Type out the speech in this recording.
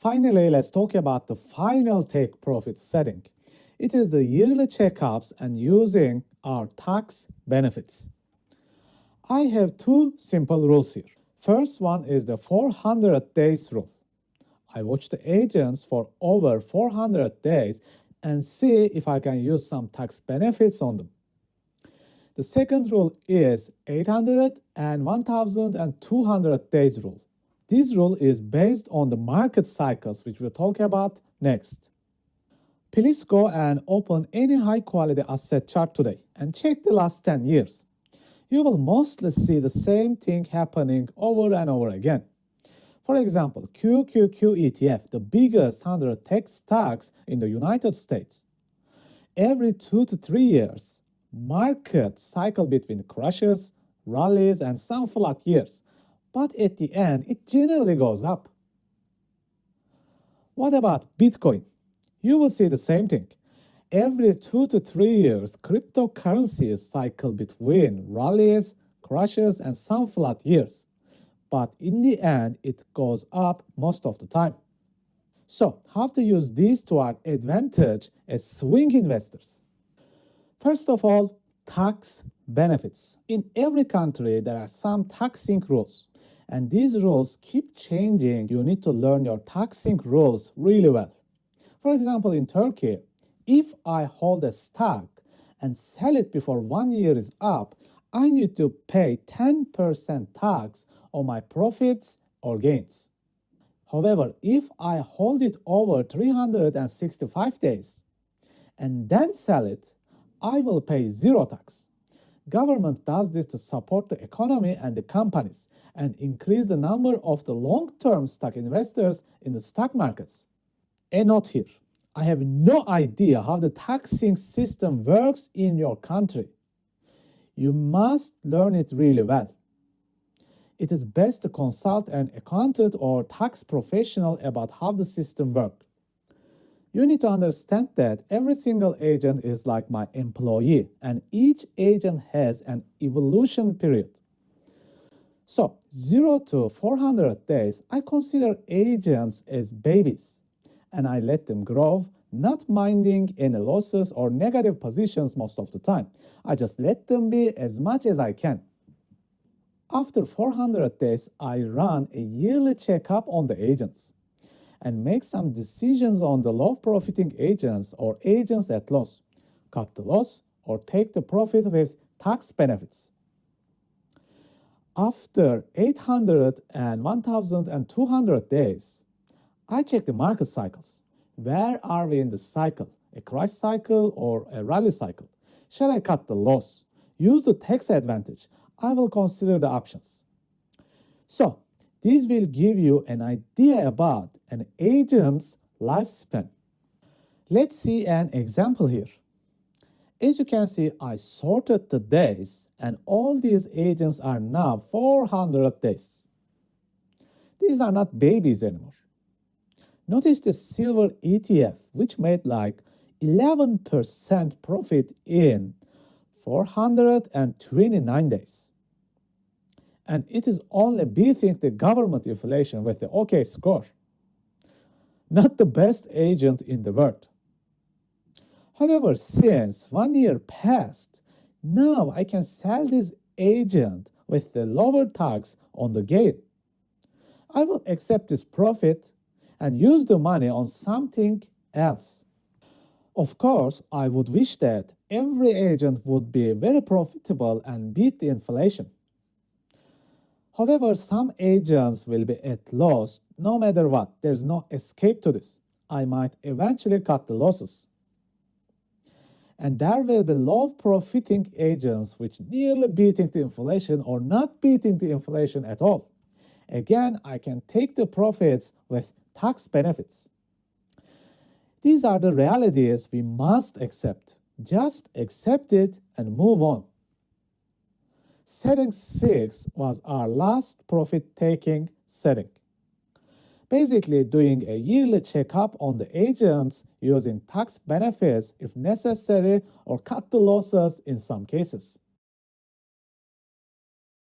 Finally, let's talk about the final take profit setting. It is the yearly checkups and using our tax benefits. I have two simple rules here. First one is the 400 days rule. I watch the agents for over 400 days and see if I can use some tax benefits on them. The second rule is 800 and 1200 days rule. This rule is based on the market cycles, which we'll talk about next. Please go and open any high quality asset chart today and check the last 10 years. You will mostly see the same thing happening over and over again. For example, QQQ ETF, the biggest 100 tech stocks in the United States. Every 2 to 3 years, market cycle between crashes, rallies, and some flat years. But at the end, it generally goes up. What about Bitcoin? You will see the same thing. Every 2 to 3 years, cryptocurrencies cycle between rallies, crashes, and some flat years. But in the end, it goes up most of the time. So, how to use these to our advantage as swing investors? First of all, tax benefits. In every country, there are some taxing rules. And these rules keep changing. You need to learn your taxing rules really well. For example, in Turkey, if I hold a stock and sell it before 1 year is up, I need to pay 10% tax on my profits or gains. However, if I hold it over 365 days and then sell it, I will pay zero tax. Government does this to support the economy and the companies and increase the number of the long-term stock investors in the stock markets. A note here, I have no idea how the taxing system works in your country. You must learn it really well. It is best to consult an accountant or tax professional about how the system works. You need to understand that every single agent is like my employee, and each agent has an evolution period. So, 0 to 400 days, I consider agents as babies, and I let them grow, not minding any losses or negative positions most of the time. I just let them be as much as I can. After 400 days, I run a yearly checkup on the agents and make some decisions on the low profiting agents or agents at loss, cut the loss, or take the profit with tax benefits. After 800 and 1200 days, I check the market cycles. Where are we in the cycle? A crash cycle or a rally cycle? Shall I cut the loss? Use the tax advantage? I will consider the options. So, this will give you an idea about an agent's lifespan. Let's see an example here. As you can see, I sorted the days and all these agents are now 400 days. These are not babies anymore. Notice the silver ETF, which made like 11% profit in 429 days. And it is only beating the government inflation with the OK score. Not the best agent in the world. However, since 1 year passed, now I can sell this agent with the lower tax on the gain. I will accept this profit and use the money on something else. Of course, I would wish that every agent would be very profitable and beat the inflation. However, some agents will be at loss no matter what. There's no escape to this. I might eventually cut the losses. And there will be low profiting agents which nearly beating the inflation or not beating the inflation at all. Again, I can take the profits with tax benefits. These are the realities we must accept. Just accept it and move on. Setting 6 was our last profit-taking setting. Basically doing a yearly checkup on the agents using tax benefits if necessary or cut the losses in some cases.